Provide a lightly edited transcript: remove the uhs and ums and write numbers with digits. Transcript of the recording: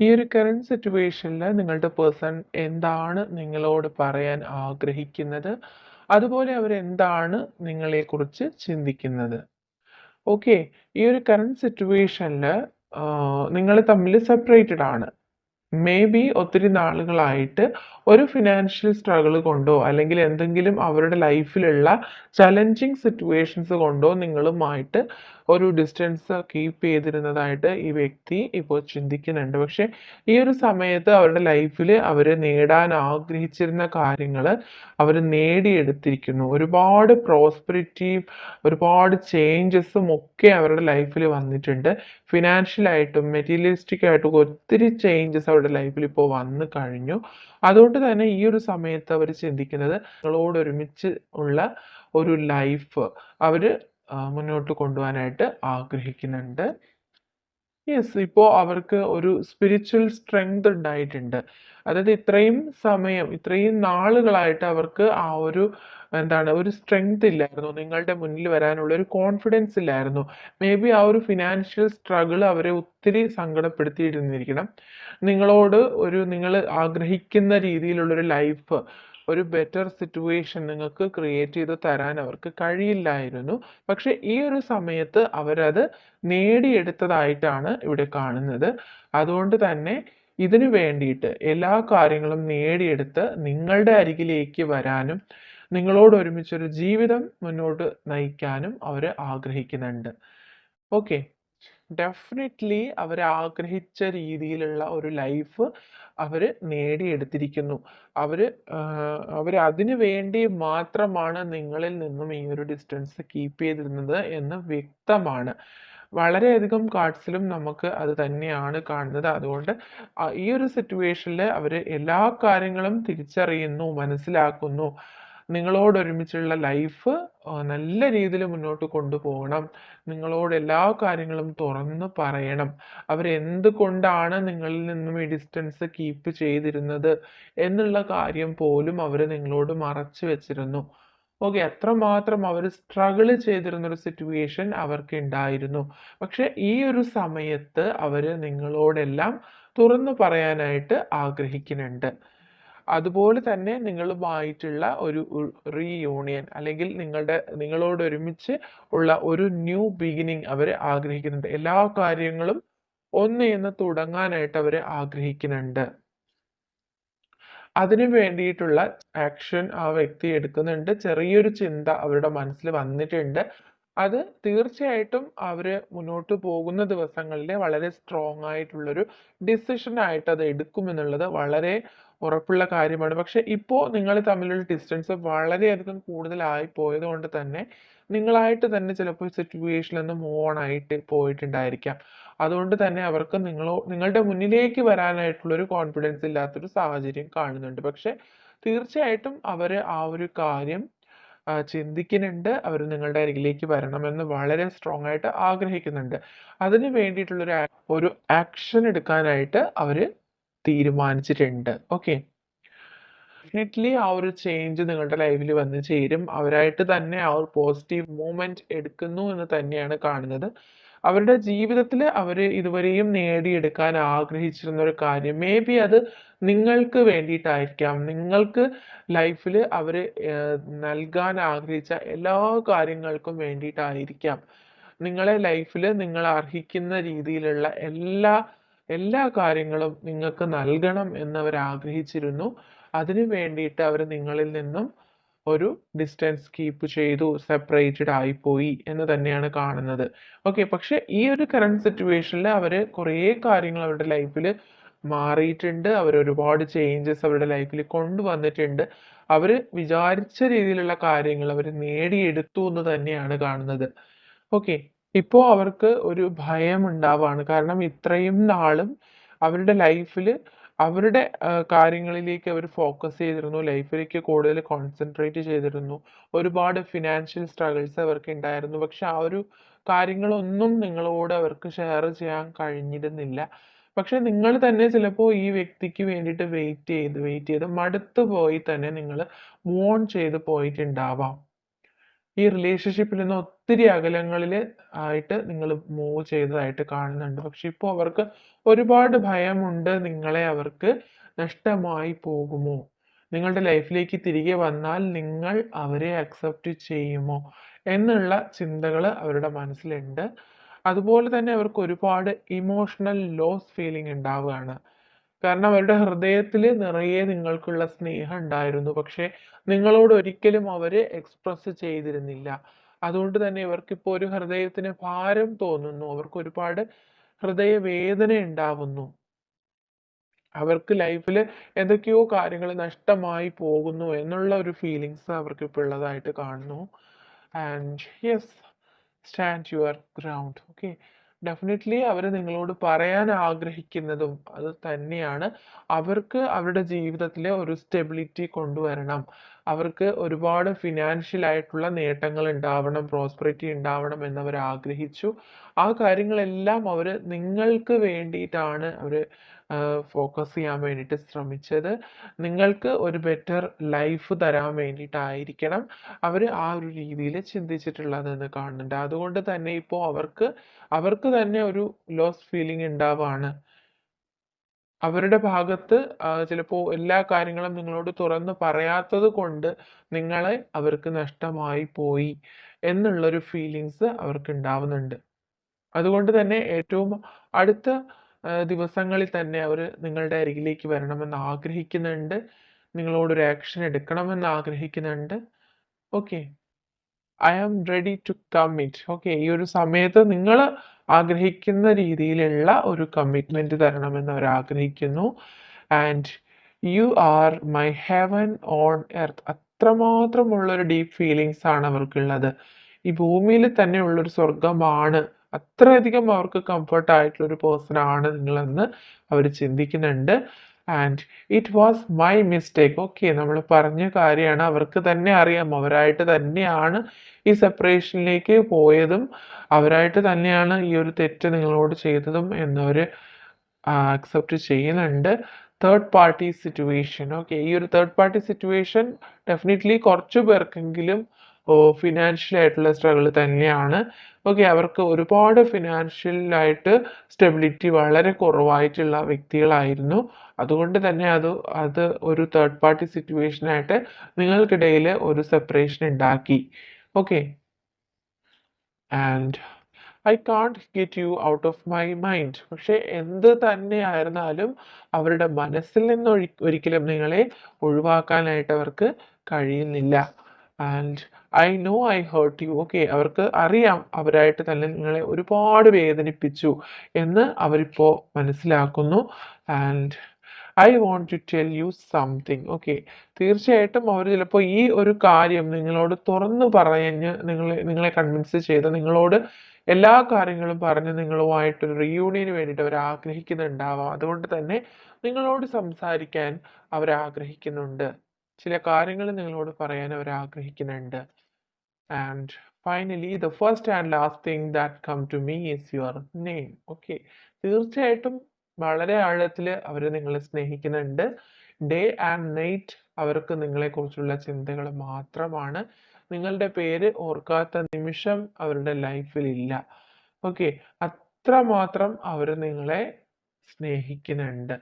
ഈ ഒരു കറന്റ് സിറ്റുവേഷനിൽ നിങ്ങളുടെ പേഴ്സൺ എന്താണ് നിങ്ങളോട് പറയാൻ ആഗ്രഹിക്കുന്നത്? അതുപോലെ അവരെന്താണ് നിങ്ങളെക്കുറിച്ച് ചിന്തിക്കുന്നത്? ഓക്കെ. ഈ ഒരു കറന്റ് സിറ്റുവേഷനിൽ നിങ്ങൾ തമ്മിൽ സെപ്പറേറ്റഡ് ആണ്. മേ ബി ഒത്തിരി നാളുകളായിട്ട് ഒരു ഫിനാൻഷ്യൽ സ്ട്രഗിൾ കൊണ്ടോ അല്ലെങ്കിൽ എന്തെങ്കിലും അവരുടെ ലൈഫിലുള്ള ചലഞ്ചിങ് സിറ്റുവേഷൻസ് കൊണ്ടോ നിങ്ങളുമായിട്ട് ഒരു ഡിസ്റ്റൻസ് കീപ്പ് ചെയ്തിരുന്നതായിട്ട് ഈ വ്യക്തി ഇപ്പോൾ ചിന്തിക്കുന്നുണ്ട്. പക്ഷെ ഈ ഒരു സമയത്ത് അവരുടെ ലൈഫിൽ അവർ നേടാൻ ആഗ്രഹിച്ചിരുന്ന കാര്യങ്ങൾ അവർ നേടിയെടുത്തിരിക്കുന്നു. ഒരുപാട് പ്രോസ്പെരിറ്റിയും ഒരുപാട് ചേഞ്ചസും ഒക്കെ അവരുടെ ലൈഫിൽ വന്നിട്ടുണ്ട്. ഫിനാൻഷ്യൽ ആയിട്ടും മെറ്റീരിയലിസ്റ്റിക് ആയിട്ടും ഒത്തിരി ചേഞ്ചസ് അവരുടെ ലൈഫിൽ ഇപ്പോൾ വന്നു കഴിഞ്ഞു. അതുകൊണ്ട് തന്നെ ഈ ഒരു സമയത്ത് അവർ ചിന്തിക്കുന്നത് നിങ്ങളോട് ഒരുമിച്ച് ഉള്ള ഒരു ലൈഫ് അവർ മുന്നോട്ട് കൊണ്ടുപോകാനായിട്ട് ആഗ്രഹിക്കുന്നുണ്ട്. യെസ്, ഇപ്പോൾ അവർക്ക് ഒരു സ്പിരിച്വൽ സ്ട്രെങ്ത് ഉണ്ടായിട്ടുണ്ട്. അതായത് ഇത്രയും സമയം, ഇത്രയും നാളുകളായിട്ട് അവർക്ക് ആ ഒരു എന്താണ് ഒരു സ്ട്രെങ്ത് ഇല്ലായിരുന്നു. നിങ്ങളുടെ മുന്നിൽ വരാനുള്ള ഒരു കോൺഫിഡൻസ് ഇല്ലായിരുന്നു. മേ ബി ആ ഒരു ഫിനാൻഷ്യൽ സ്ട്രഗിൾ അവരെ ഒത്തിരി സങ്കടപ്പെടുത്തിയിരുന്നിരിക്കണം. നിങ്ങളോട് നിങ്ങൾ ആഗ്രഹിക്കുന്ന രീതിയിലുള്ളൊരു ലൈഫ്, ഒരു ബെറ്റർ സിറ്റുവേഷൻ നിങ്ങൾക്ക് ക്രിയേറ്റ് ചെയ്ത് തരാൻ അവർക്ക് കഴിയില്ലായിരുന്നു. പക്ഷെ ഈ ഒരു സമയത്ത് അവരത് നേടിയെടുത്തതായിട്ടാണ് ഇവിടെ കാണുന്നത്. അതുകൊണ്ട് തന്നെ ഇതിനു വേണ്ടിയിട്ട് എല്ലാ കാര്യങ്ങളും നേടിയെടുത്ത് നിങ്ങളുടെ അരികിലേക്ക് വരാനും നിങ്ങളോട് ഒരുമിച്ചൊരു ജീവിതം മുന്നോട്ട് നയിക്കാനും അവർ ആഗ്രഹിക്കുന്നുണ്ട്. ഓക്കെ. ഡെഫിനിറ്റ്ലി അവർ ആഗ്രഹിച്ച രീതിയിലുള്ള ഒരു ലൈഫ് അവർ നേടിയെടുത്തിരിക്കുന്നു. അവർ അതിനു വേണ്ടി മാത്രമാണ് നിങ്ങളിൽ നിന്നും ഈ ഒരു ഡിസ്റ്റൻസ് കീപ്പ് ചെയ്തിരുന്നത് എന്ന് വ്യക്തമാണ്. വളരെയധികം കാർഡ്സിലും നമുക്ക് അത് തന്നെയാണ് കാണുന്നത്. അതുകൊണ്ട് ഈ ഒരു സിറ്റുവേഷനിൽ അവർ എല്ലാ കാര്യങ്ങളും തിരിച്ചറിയുന്നു, മനസ്സിലാക്കുന്നു. നിങ്ങളോട് ഒരുമിച്ചുള്ള ലൈഫ് നല്ല രീതിയിൽ മുന്നോട്ട് കൊണ്ടുപോകണം. നിങ്ങളോട് എല്ലാ കാര്യങ്ങളും തുറന്ന് പറയണം. അവരെന്തുകൊണ്ടാണ് നിങ്ങളിൽ നിന്നും ഈ ഡിസ്റ്റൻസ് കീപ്പ് ചെയ്തിരുന്നത് എന്നുള്ള കാര്യം പോലും അവർ നിങ്ങളോട് മറച്ചു വെച്ചിരുന്നു. ഓക്കെ. അത്രമാത്രം അവർ സ്ട്രഗിൾ ചെയ്തിരുന്ന ഒരു സിറ്റുവേഷൻ അവർക്ക് ഉണ്ടായിരുന്നു. പക്ഷെ ഈ ഒരു സമയത്ത് അവർ നിങ്ങളോടെല്ലാം തുറന്നു പറയാനായിട്ട് ആഗ്രഹിക്കുന്നുണ്ട്. അതുപോലെ തന്നെ നിങ്ങളുമായിട്ടുള്ള ഒരു റീയൂണിയൻ അല്ലെങ്കിൽ നിങ്ങളോട് ഒരുമിച്ച് ഉള്ള ഒരു ന്യൂ ബിഗിനിങ് അവർ ആഗ്രഹിക്കുന്നുണ്ട്. എല്ലാ കാര്യങ്ങളും ഒന്ന് തുടങ്ങാനായിട്ട് അവർ ആഗ്രഹിക്കുന്നുണ്ട്. അതിനു വേണ്ടിയിട്ടുള്ള ആക്ഷൻ ആ വ്യക്തി എടുക്കുന്നുണ്ട്. ചെറിയൊരു ചിന്ത അവരുടെ മനസ്സിൽ വന്നിട്ടുണ്ട്. അത് തീർച്ചയായിട്ടും അവര് മുന്നോട്ട് പോകുന്ന ദിവസങ്ങളിൽ വളരെ സ്ട്രോങ് ആയിട്ടുള്ളൊരു ഡിസിഷൻ ആയിട്ട് അത് എടുക്കുമെന്നുള്ളത് വളരെ ഉറപ്പുള്ള കാര്യമാണ്. പക്ഷെ ഇപ്പോ നിങ്ങൾ തമ്മിലുള്ള ഡിസ്റ്റൻസ് വളരെയധികം കൂടുതലായി പോയത് കൊണ്ട് തന്നെ നിങ്ങളായിട്ട് തന്നെ ചിലപ്പോൾ സിറ്റുവേഷനിൽ നിന്ന് മൂവ് ഓൺ ആയിട്ട് പോയിട്ടുണ്ടായിരിക്കാം. അതുകൊണ്ട് തന്നെ അവർക്ക് നിങ്ങളുടെ മുന്നിലേക്ക് വരാനായിട്ടുള്ള ഒരു കോൺഫിഡൻസ് ഇല്ലാത്തൊരു സാഹചര്യം കാണുന്നുണ്ട്. പക്ഷെ തീർച്ചയായിട്ടും അവര് ആ ഒരു കാര്യം ചിന്തിക്കുന്നുണ്ട്. അവർ നിങ്ങളുടെ അരികിലേക്ക് വരണമെന്ന് വളരെ സ്ട്രോങ് ആയിട്ട് ആഗ്രഹിക്കുന്നുണ്ട്. അതിന് വേണ്ടിയിട്ടുള്ള ഒരു ആക്ഷൻ എടുക്കാനായിട്ട് അവര് തീരുമാനിച്ചിട്ടുണ്ട്. ഓക്കെ. ഡെഫിനറ്റ്ലി ആ ഒരു ചേഞ്ച് നിങ്ങളുടെ ലൈഫിൽ വന്ന് ചേരും. അവരായിട്ട് തന്നെ ആ ഒരു പോസിറ്റീവ് മൂവ്മെന്റ് എടുക്കുന്നു എന്ന് തന്നെയാണ് കാണുന്നത്. അവരുടെ ജീവിതത്തിൽ അവർ ഇതുവരെയും നേടിയെടുക്കാൻ ആഗ്രഹിച്ചിരുന്ന ഒരു കാര്യം മേ ബി അത് നിങ്ങൾക്ക് വേണ്ടിയിട്ടായിരിക്കാം. നിങ്ങൾക്ക് ലൈഫിൽ അവർ നൽകാൻ ആഗ്രഹിച്ച എല്ലാ കാര്യങ്ങൾക്കും വേണ്ടിയിട്ടായിരിക്കാം. നിങ്ങളെ ലൈഫിൽ നിങ്ങൾ അർഹിക്കുന്ന രീതിയിലുള്ള എല്ലാ കാര്യങ്ങളും നിങ്ങൾക്ക് നൽകണം എന്നവർ ആഗ്രഹിച്ചിരുന്നു. അതിനു വേണ്ടിയിട്ട് അവർ നിങ്ങളിൽ നിന്നും ഒരു ഡിസ്റ്റൻസ് കീപ്പ് ചെയ്തു, സെപ്പറേറ്റഡ് ആയിപ്പോയി എന്ന് തന്നെയാണ് കാണുന്നത്. ഓക്കെ. പക്ഷെ ഈ ഒരു കറന്റ് സിറ്റുവേഷനിൽ അവർ കുറേ കാര്യങ്ങൾ അവരുടെ ലൈഫിൽ മാറിയിട്ടുണ്ട്. അവർ ഒരുപാട് ചേഞ്ചസ് അവരുടെ ലൈഫിൽ കൊണ്ടുവന്നിട്ടുണ്ട്. അവർ വിചാരിച്ച രീതിയിലുള്ള കാര്യങ്ങൾ അവർ നേടിയെടുത്തു എന്ന് തന്നെയാണ് കാണുന്നത്. ഓക്കെ. ഇപ്പോ അവർക്ക് ഒരു ഭയം ഉണ്ടാവാണ്. കാരണം ഇത്രയും നാളും അവരുടെ ലൈഫിൽ അവരുടെ കാര്യങ്ങളിലേക്ക് അവർ ഫോക്കസ് ചെയ്തിരുന്നു. ലൈഫിലേക്ക് കൂടുതൽ കോൺസെൻട്രേറ്റ് ചെയ്തിരുന്നു. ഒരുപാട് ഫിനാൻഷ്യൽ സ്ട്രഗിൾസ് അവർക്ക് ഉണ്ടായിരുന്നു. പക്ഷെ ആ ഒരു കാര്യങ്ങളൊന്നും നിങ്ങളോട് അവർക്ക് ഷെയർ ചെയ്യാൻ കഴിഞ്ഞിരുന്നില്ല. പക്ഷെ നിങ്ങൾ തന്നെ ചിലപ്പോൾ ഈ വ്യക്തിക്ക് വേണ്ടിയിട്ട് വെയിറ്റ് ചെയ്ത് മടുത്തു പോയി തന്നെ നിങ്ങൾ മൂവ് ഓൺ ചെയ്ത് പോയിട്ടുണ്ടാവാം. ഈ റിലേഷൻഷിപ്പിൽ നിന്ന് ഒത്തിരി അകലങ്ങളിൽ ആയിട്ട് നിങ്ങൾ മൂവ് ചെയ്തതായിട്ട് കാണുന്നുണ്ട്. പക്ഷെ ഇപ്പോൾ അവർക്ക് ഒരുപാട് ഭയമുണ്ട് നിങ്ങളെ അവർക്ക് നഷ്ടമായി പോകുമോ? നിങ്ങളുടെ ലൈഫിലേക്ക് തിരികെ വന്നാൽ നിങ്ങൾ അവരെ അക്സെപ്റ്റ് ചെയ്യുമോ? എന്നുള്ള ചിന്തകൾ അവരുടെ മനസ്സിലുണ്ട്. അതുപോലെ തന്നെ അവർക്ക് ഒരുപാട് ഇമോഷണൽ ലോസ് ഫീലിംഗ് ഉണ്ടാവുകയാണ്. കാരണം അവരുടെ ഹൃദയത്തിൽ നിറയെ നിങ്ങൾക്കുള്ള സ്നേഹം ഉണ്ടായിരുന്നു. പക്ഷേ നിങ്ങളോട് ഒരിക്കലും അവര് എക്സ്പ്രസ് ചെയ്തിരുന്നില്ല. അതുകൊണ്ട് തന്നെ ഇവർക്കിപ്പോ ഒരു ഹൃദയത്തിന് ഭാരം തോന്നുന്നു. അവർക്ക് ഒരുപാട് ഹൃദയവേദന ഉണ്ടാവുന്നു. അവർക്ക് ലൈഫിൽ എന്തൊക്കെയോ കാര്യങ്ങൾ നഷ്ടമായി പോകുന്നു എന്നുള്ള ഒരു ഫീലിങ്സ് അവർക്ക് ഇപ്പോൾ ഉള്ളതായിട്ട് കാണുന്നു. And yes, stand your ground. Okay, definitely അവർ നിങ്ങളോട് പറയാൻ ആഗ്രഹിക്കുന്നതും അത് തന്നെയാണ്. അവർക്ക് അവരുടെ ജീവിതത്തിൽ ഒരു സ്റ്റെബിലിറ്റി കൊണ്ടുവരണം. അവർക്ക് ഒരുപാട് ഫിനാൻഷ്യൽ ആയിട്ടുള്ള നേട്ടങ്ങൾ ഉണ്ടാവണം, പ്രോസ്പെറിറ്റി ഉണ്ടാവണം എന്നവർ ആഗ്രഹിച്ചു. ആ കാര്യങ്ങളെല്ലാം അവർ നിങ്ങൾക്ക് വേണ്ടിയിട്ടാണ് അവർ ഫോക്കസ് ചെയ്യാൻ വേണ്ടിയിട്ട് ശ്രമിച്ചത്. നിങ്ങൾക്ക് ഒരു ബെറ്റർ ലൈഫ് തരാൻ വേണ്ടിയിട്ടായിരിക്കണം അവർ ആ ഒരു രീതിയിൽ ചിന്തിച്ചിട്ടുള്ളതെന്ന് കാണുന്നുണ്ട്. അതുകൊണ്ട് തന്നെ ഇപ്പോൾ അവർക്ക് തന്നെ ഒരു ലോസ് ഫീലിംഗ് ഉണ്ടാവാണ്. അവരുടെ ഭാഗത്ത് ചിലപ്പോൾ എല്ലാ കാര്യങ്ങളും നിങ്ങളോട് തുറന്ന് പറയാത്തത് കൊണ്ട് നിങ്ങളെ അവർക്ക് നഷ്ടമായി പോയി എന്നുള്ളൊരു ഫീലിങ്സ് അവർക്ക് ഉണ്ടാവുന്നുണ്ട്. അതുകൊണ്ട് തന്നെ ഏറ്റവും അടുത്ത ദിവസങ്ങളിൽ തന്നെ അവർ നിങ്ങളുടെ അരികിലേക്ക് വരണമെന്ന് ആഗ്രഹിക്കുന്നുണ്ട്. നിങ്ങളോടൊരു ആക്ഷൻ എടുക്കണമെന്ന് ആഗ്രഹിക്കുന്നുണ്ട്. Okay, I am ready to commit. Okay, ഈ ഒരു സമയത്ത് നിങ്ങൾ ആഗ്രഹിക്കുന്ന രീതിയിലുള്ള ഒരു കമ്മിറ്റ്മെന്റ് തരണമെന്ന് അവർ ആഗ്രഹിക്കുന്നു. And you are my heaven on earth. അത്രമാത്രമുള്ള ഒരു ഡീപ്പ് ഫീലിങ്സ് ആണ് അവർക്കുള്ളത്. ഈ ഭൂമിയിൽ തന്നെ ഉള്ളൊരു സ്വർഗമാണ്, അത്രയധികം അവർക്ക് കംഫർട്ട് ആയിട്ടുള്ള ഒരു പേഴ്സൺ ആണ് നിങ്ങളെന്ന് അവർ ചിന്തിക്കുന്നുണ്ട്. And it was my mistake. Okay, നമ്മൾ പറഞ്ഞ കാര്യമാണ്, അവർക്ക് തന്നെ അറിയാം, അവരായിട്ട് തന്നെയാണ് ഈ സെപ്പറേഷനിലേക്ക് പോയതും അവരായിട്ട് തന്നെയാണ് ഈ ഒരു തെറ്റ് നിങ്ങളോട് ചെയ്തതും എന്നവർ അക്സെപ്റ്റ് ചെയ്യുന്നുണ്ട്. Third party situation. ഓക്കെ, ഈ ഒരു തേർഡ് പാർട്ടി സിറ്റുവേഷൻ ഡെഫിനറ്റ്ലി കുറച്ചു പേർക്കെങ്കിലും ഫിനാൻഷ്യൽ ആയിട്ടുള്ള സ്ട്രഗിൾ തന്നെയാണ്. ഓക്കെ, അവർക്ക് ഒരുപാട് ഫിനാൻഷ്യലായിട്ട് സ്റ്റെബിലിറ്റി വളരെ കുറവായിട്ടുള്ള വ്യക്തികളായിരുന്നു. അതുകൊണ്ട് തന്നെ അത് ഒരു തേർഡ് പാർട്ടി സിറ്റുവേഷനായിട്ട് നിങ്ങൾക്കിടയിൽ ഒരു സെപ്പറേഷൻ ഉണ്ടാക്കി. Okay, and I can't get you out of my mind. പക്ഷെ എന്ത് തന്നെയായിരുന്നാലും അവരുടെ മനസ്സിൽ നിന്ന് ഒരിക്കലും നിങ്ങളെ ഒഴിവാക്കാനായിട്ട് അവർക്ക് കഴിയുന്നില്ല. And I know I hurt you. Okay, അവർക്ക് അറിയാം അവരായിട്ട് തന്നെ നിങ്ങളെ ഒരുപാട് വേദനിപ്പിച്ചു എന്ന് അവരിപ്പോൾ മനസ്സിലാക്കുന്നു. And I want to tell you something. Okay, തീർച്ചയായിട്ടും അവർ ചിലപ്പോൾ ഈ ഒരു കാര്യം നിങ്ങളോട് തുറന്നു പറഞ്ഞ് നിങ്ങളെ കൺവിൻസ് ചെയ്ത് നിങ്ങളോട് എല്ലാ കാര്യങ്ങളും പറഞ്ഞ് നിങ്ങളുമായിട്ടൊരു റിയൂണിയന് വേണ്ടിയിട്ട് അവർ ആഗ്രഹിക്കുന്നുണ്ടാവാം. അതുകൊണ്ട് തന്നെ നിങ്ങളോട് സംസാരിക്കാൻ അവർ ആഗ്രഹിക്കുന്നുണ്ട്. ചില കാര്യങ്ങൾ നിങ്ങളോട് പറയാൻ അവർ ആഗ്രഹിക്കുന്നുണ്ട്. And finally the first and last thing that come to me is your name. Okay, തീർച്ചയായിട്ടും വളരെ ആഴത്തിൽ അവർ നിങ്ങളെ സ്നേഹിക്കുന്നുണ്ട്. ഡേ ആൻഡ് നൈറ്റ് അവർക്ക് നിങ്ങളെക്കുറിച്ചുള്ള ചിന്തകൾ മാത്രമാണ്. നിങ്ങളുടെ പേര് ഓർക്കാത്ത നിമിഷം അവരുടെ ലൈഫിൽ ഇല്ല. ഓക്കെ, അത്രമാത്രം അവർ നിങ്ങളെ സ്നേഹിക്കുന്നുണ്ട്.